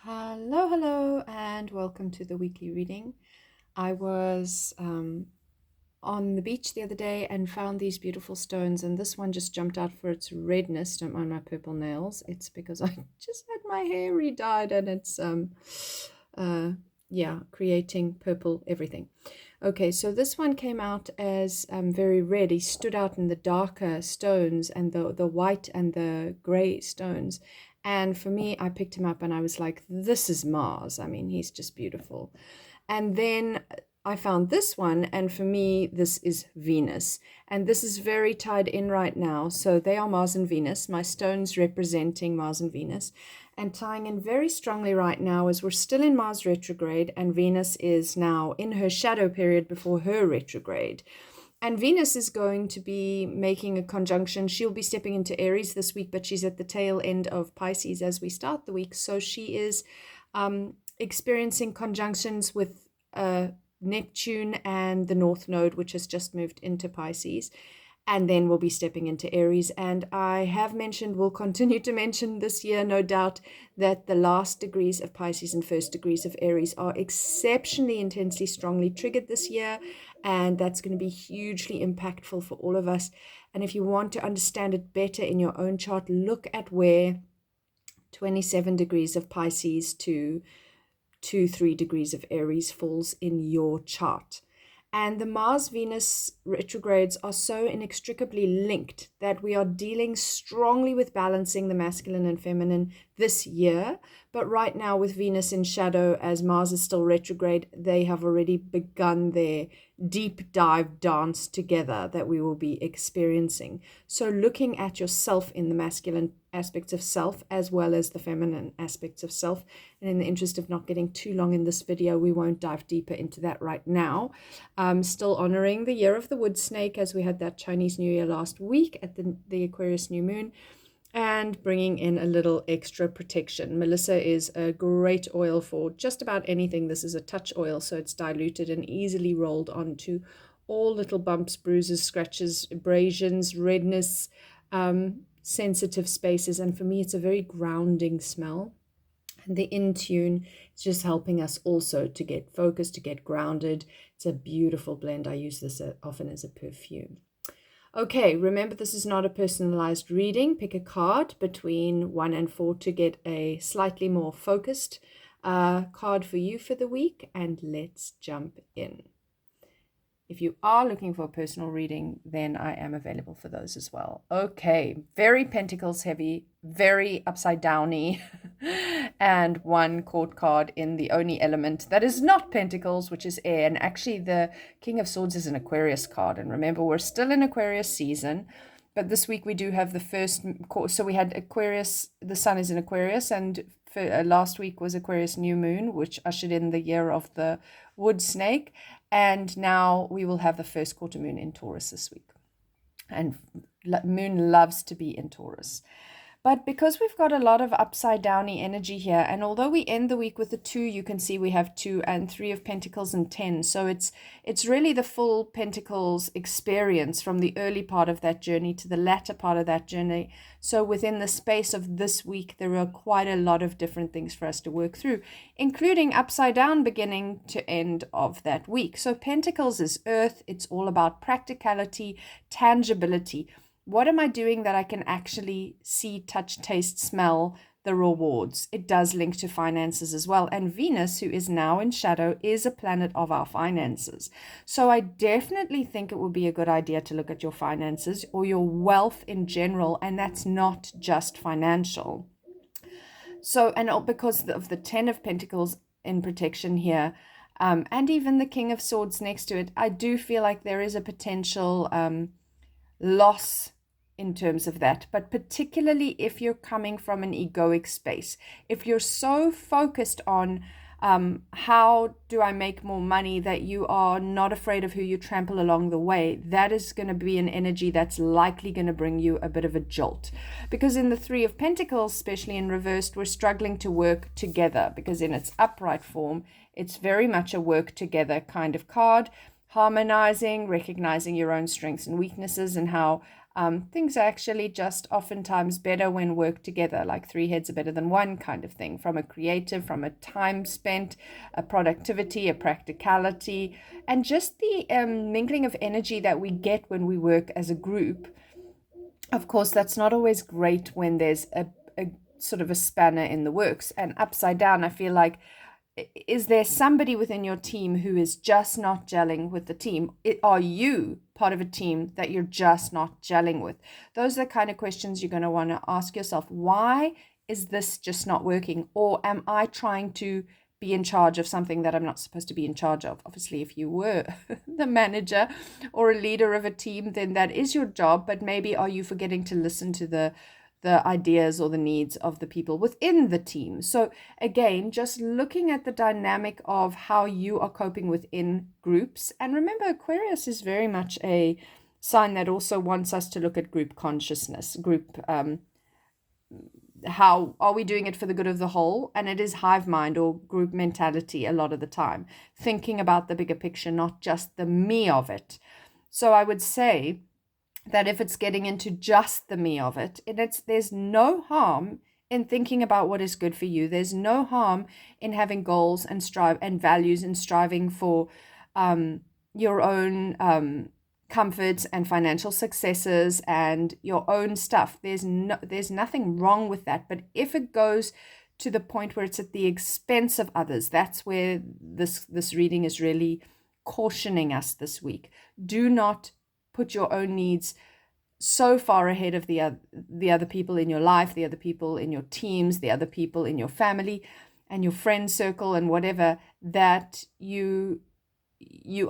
Hello, and welcome to the weekly reading. I was on the beach the other day and found these beautiful stones, and this one just jumped out for its redness. Don't mind my purple nails. It's because I just had my hair re-dyed and it's creating purple everything. Okay, so this one came out as very red. He stood out in the darker stones and the white and the gray stones. And for me, I picked him up and I was like, this is Mars. I mean, he's just beautiful. And then I found this one, and for me, this is Venus. And this is very tied in right now. So they are Mars and Venus, my stones representing Mars and Venus. And tying in very strongly right now as we're still in Mars retrograde, and Venus is now in her shadow period before her retrograde. And Venus is going to be making a conjunction. She'll be stepping into Aries this week, but she's at the tail end of Pisces as we start the week. So she is experiencing conjunctions with Neptune and the North Node, which has just moved into Pisces. And then we'll be stepping into Aries. And I have mentioned, will continue to mention this year, no doubt, that the last degrees of Pisces and first degrees of Aries are exceptionally intensely, strongly triggered this year. And that's going to be hugely impactful for all of us. And if you want to understand it better in your own chart, look at where 27 degrees of Pisces to 3 degrees of Aries falls in your chart. And the Mars-Venus retrogrades are so inextricably linked that we are dealing strongly with balancing the masculine and feminine this year. But right now with Venus in shadow, as Mars is still retrograde, they have already begun their deep dive dance together that we will be experiencing. So looking at yourself in the masculine aspects of self as well as the feminine aspects of self. And in the interest of not getting too long in this video, we won't dive deeper into that right now. Still honoring the year of the wood snake as we had that Chinese New Year last week at the Aquarius new moon, and bringing in a little extra protection. Melissa is a great oil for just about anything. This is a touch oil, so it's diluted and easily rolled onto all little bumps, bruises, scratches, abrasions, redness, sensitive spaces. And for me, it's a very grounding smell. And the in tune is just helping us also to get focused, to get grounded. It's a beautiful blend. I use this often as a perfume. Okay, remember this is not a personalized reading. Pick a card between 1 and 4 to get a slightly more focused card for you for the week, and let's jump in. If you are looking for a personal reading, then I am available for those as well. Okay, very pentacles heavy, very upside downy, and one court card in the only element that is not pentacles, which is air. And actually the King of Swords is an Aquarius card. And remember, we're still in Aquarius season, but this week we do have the first, so we had Aquarius, the sun is in Aquarius, and last week was Aquarius new moon, which ushered in the year of the wood snake. And now we will have the first quarter moon in Taurus this week. And moon loves to be in Taurus. But because we've got a lot of upside downy energy here, and although we end the week with the 2, you can see we have 2 and 3 of Pentacles and 10. So it's really the full Pentacles experience from the early part of that journey to the latter part of that journey. So within the space of this week, there are quite a lot of different things for us to work through, including upside down beginning to end of that week. So Pentacles is earth. It's all about practicality, tangibility. What am I doing that I can actually see, touch, taste, smell the rewards? It does link to finances as well. And Venus, who is now in shadow, is a planet of our finances. So I definitely think it would be a good idea to look at your finances or your wealth in general. And that's not just financial. So, and because of the 10 of Pentacles in protection here, and even the King of Swords next to it, I do feel like there is a potential loss in terms of that, but particularly if you're coming from an egoic space, if you're so focused on how do I make more money that you are not afraid of who you trample along the way, that is going to be an energy that's likely going to bring you a bit of a jolt. Because in the 3 of Pentacles, especially in reversed, we're struggling to work together, because in its upright form, it's very much a work together kind of card. Harmonizing, recognizing your own strengths and weaknesses, and how Things are actually just oftentimes better when worked together, like three heads are better than one kind of thing, from a creative, from a time spent, a productivity, a practicality, and just the mingling of energy that we get when we work as a group. Of course, that's not always great when there's a sort of a spanner in the works. And upside down, I feel like, is there somebody within your team who is just not gelling with the team? Are you part of a team that you're just not gelling with? Those are the kind of questions you're going to want to ask yourself. Why is this just not working? Or am I trying to be in charge of something that I'm not supposed to be in charge of? Obviously, if you were the manager or a leader of a team, then that is your job. But maybe are you forgetting to listen to the ideas or the needs of the people within the team? So again, just looking at the dynamic of how you are coping within groups. And remember, Aquarius is very much a sign that also wants us to look at group consciousness, group how are we doing it for the good of the whole? And it is hive mind or group mentality a lot of the time, thinking about the bigger picture, not just the me of it. So I would say that if it's getting into just the me of it, there's no harm in thinking about what is good for you. There's no harm in having goals and strive and values and striving for your own comforts and financial successes and your own stuff. There's nothing wrong with that. But if it goes to the point where it's at the expense of others, that's where this reading is really cautioning us this week. Do not put your own needs so far ahead of the other people in your life, the other people in your teams, the other people in your family and your friend circle and whatever, that you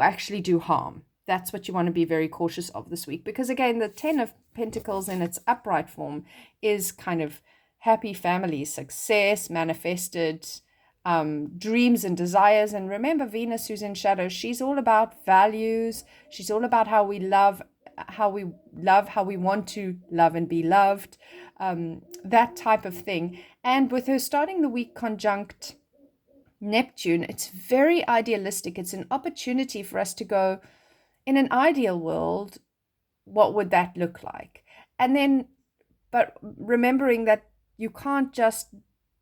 actually do harm. That's what you want to be very cautious of this week. Because again, the 10 of Pentacles in its upright form is kind of happy family, success, manifested dreams and desires. And remember, Venus, who's in shadow, she's all about values. She's all about how we love, how we want to love and be loved, that type of thing. And with her starting the week conjunct Neptune, it's very idealistic. It's an opportunity for us to go, in an ideal world, what would that look like? And then, but remembering that you can't just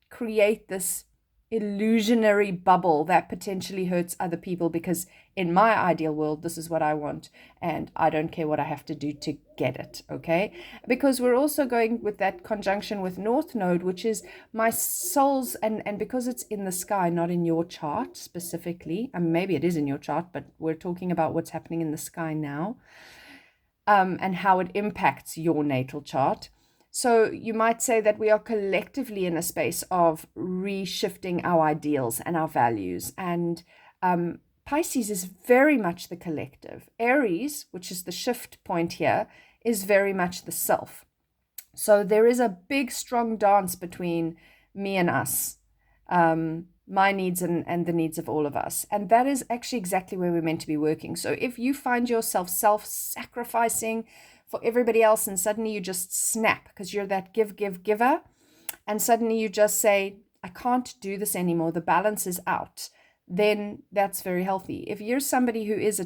create this illusionary bubble that potentially hurts other people, because in my ideal world, this is what I want, and I don't care what I have to do to get it, okay? Because we're also going with that conjunction with North Node, which is my soul's, and because it's in the sky, not in your chart specifically. Maybe it is in your chart, but we're talking about what's happening in the sky now, and how it impacts your natal chart. So you might say that we are collectively in a space of reshifting our ideals and our values. And Pisces is very much the collective. Aries, which is the shift point here, is very much the self. So there is a big, strong dance between me and us, my needs and the needs of all of us. And that is actually exactly where we're meant to be working. So if you find yourself self-sacrificing for everybody else, and suddenly you just snap because you're that giver, and suddenly you just say, I can't do this anymore, the balance is out, then that's very healthy. If you're somebody who is a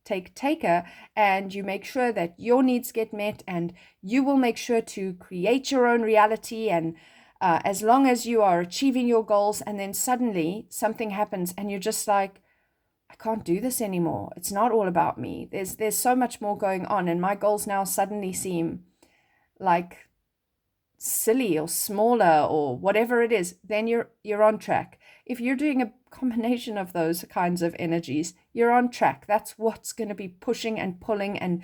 taker, and you make sure that your needs get met, and you will make sure to create your own reality, and as long as you are achieving your goals, and then suddenly something happens and you're just like, I can't do this anymore. It's not all about me. There's so much more going on, and my goals now suddenly seem like silly or smaller or whatever it is. Then you're on track. If you're doing a combination of those kinds of energies, you're on track. That's what's going to be pushing and pulling, and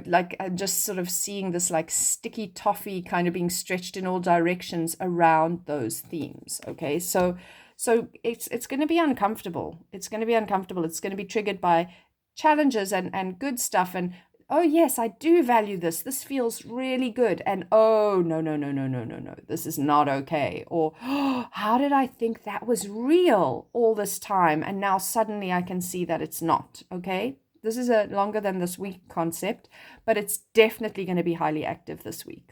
like just sort of seeing this like sticky toffee kind of being stretched in all directions around those themes. Okay, so it's going to be uncomfortable. It's going to be uncomfortable. It's going to be triggered by challenges and good stuff. And, oh, yes, I do value this. This feels really good. And, oh, no. This is not okay. Or, oh, how did I think that was real all this time? And now suddenly I can see that it's not. Okay. This is a longer than this week concept, but it's definitely going to be highly active this week.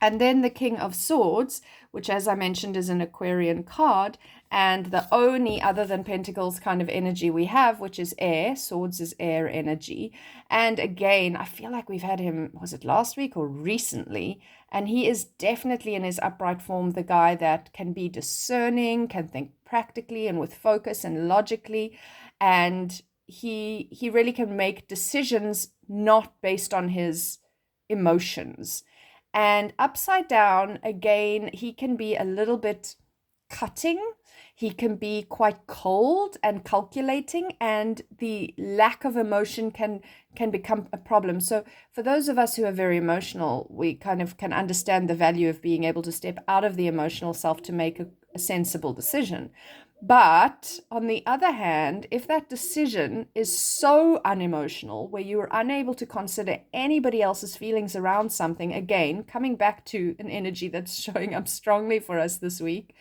And then the King of Swords, which, as I mentioned, is an Aquarian card, and the only other than Pentacles kind of energy we have, which is air. Swords is air energy. And again, I feel like we've had him, was it last week or recently? And he is definitely in his upright form the guy that can be discerning, can think practically and with focus and logically. And he really can make decisions not based on his emotions. And upside down, again, he can be a little bit cutting. He can be quite cold and calculating, and the lack of emotion can become a problem. So for those of us who are very emotional, we kind of can understand the value of being able to step out of the emotional self to make a sensible decision. But on the other hand, if that decision is so unemotional, where you are unable to consider anybody else's feelings around something, again, coming back to an energy that's showing up strongly for us this week,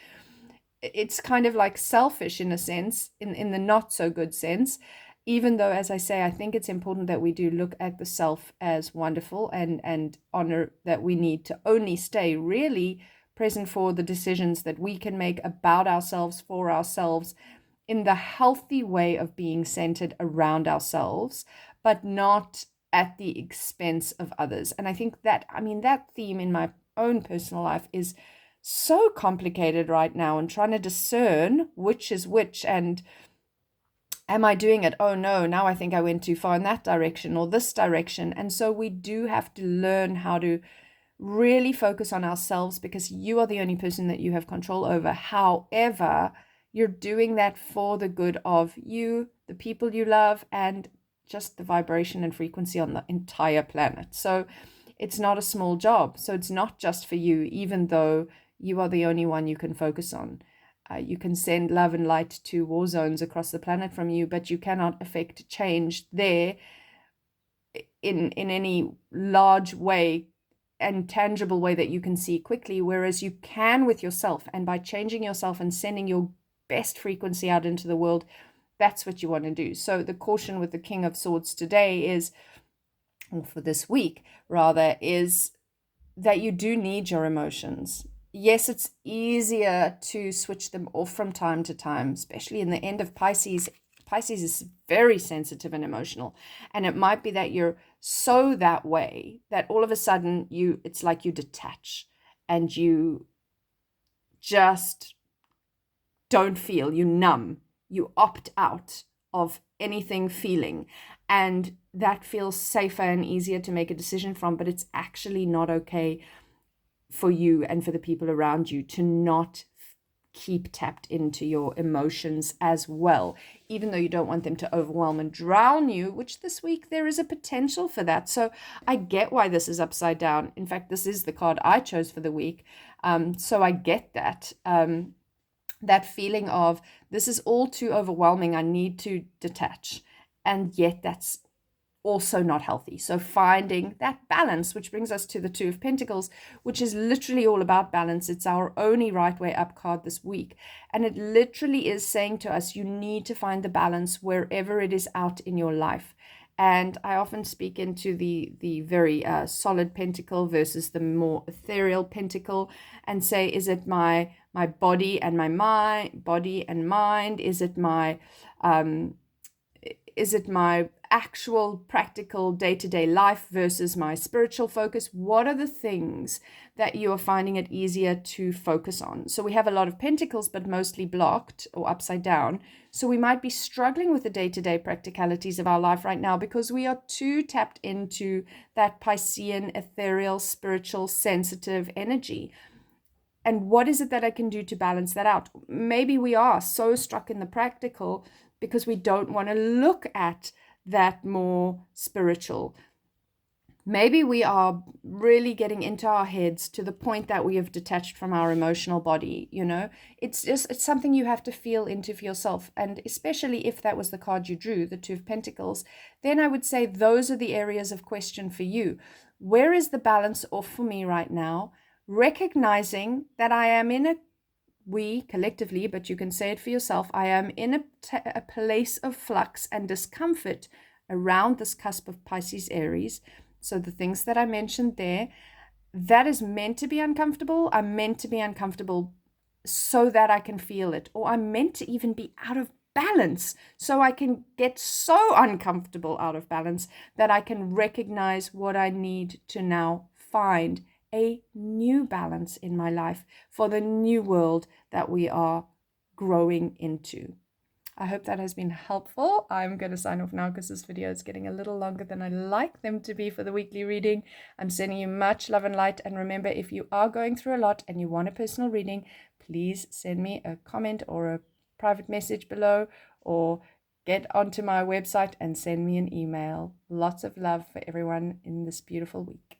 it's kind of like selfish in a sense, in the not so good sense, even though, as I say, I think it's important that we do look at the self as wonderful and honor that we need to only stay really present for the decisions that we can make about ourselves, for ourselves, in the healthy way of being centered around ourselves, but not at the expense of others. And I think that, that theme in my own personal life is so complicated right now, and trying to discern which is which, and am I doing it? Oh no, now I think I went too far in that direction or this direction. And so we do have to learn how to really focus on ourselves, because you are the only person that you have control over. However, you're doing that for the good of you, the people you love, and just the vibration and frequency on the entire planet. So it's not a small job. So it's not just for you, even though you are the only one you can focus on. You can send love and light to war zones across the planet from you, but you cannot affect change there in any large way and tangible way that you can see quickly, whereas you can with yourself. And by changing yourself and sending your best frequency out into the world, that's what you want to do. So the caution with the King of Swords today is, or for this week rather, is that you do need your emotions. Yes, it's easier to switch them off from time to time, especially in the end of Pisces. Pisces is very sensitive and emotional. And it might be that you're so that way that all of a sudden it's like you detach and you just don't feel, you numb, you opt out of anything feeling. And that feels safer and easier to make a decision from, but it's actually not okay for you and for the people around you to not keep tapped into your emotions as well, even though you don't want them to overwhelm and drown you, which this week there is a potential for that. So I get why this is upside down. In fact, this is the card I chose for the week. So I get that. That feeling of this is all too overwhelming, I need to detach. And yet that's also not healthy. So finding that balance, which brings us to the Two of Pentacles, which is literally all about balance. It's our only right way up card this week. And it literally is saying to us, you need to find the balance wherever it is out in your life. And I often speak into the very solid pentacle versus the more ethereal pentacle, and say, is it my body and my mind, body and mind? Is it my actual practical day-to-day life versus my spiritual focus? What are the things that you are finding it easier to focus on? So we have a lot of pentacles, but mostly blocked or upside down. So we might be struggling with the day-to-day practicalities of our life right now because we are too tapped into that Piscean, ethereal, spiritual, sensitive energy. And what is it that I can do to balance that out? Maybe we are so stuck in the practical because we don't want to look at that more spiritual. Maybe we are really getting into our heads to the point that we have detached from our emotional body. It's something you have to feel into for yourself. And especially if that was the card you drew, the Two of Pentacles, then I would say those are the areas of question for you. Where is the balance off for me right now? Recognizing that I am we collectively, but you can say it for yourself, I am in a place of flux and discomfort around this cusp of Pisces Aries. So the things that I mentioned there, that is meant to be uncomfortable. I'm meant to be uncomfortable so that I can feel it, or I'm meant to even be out of balance so I can get so uncomfortable out of balance that I can recognize what I need to now find a new balance in my life for the new world that we are growing into. I hope that has been helpful. I'm going to sign off now because this video is getting a little longer than I like them to be for the weekly reading. I'm sending you much love and light. And remember, if you are going through a lot and you want a personal reading, please send me a comment or a private message below, or get onto my website and send me an email. Lots of love for everyone in this beautiful week.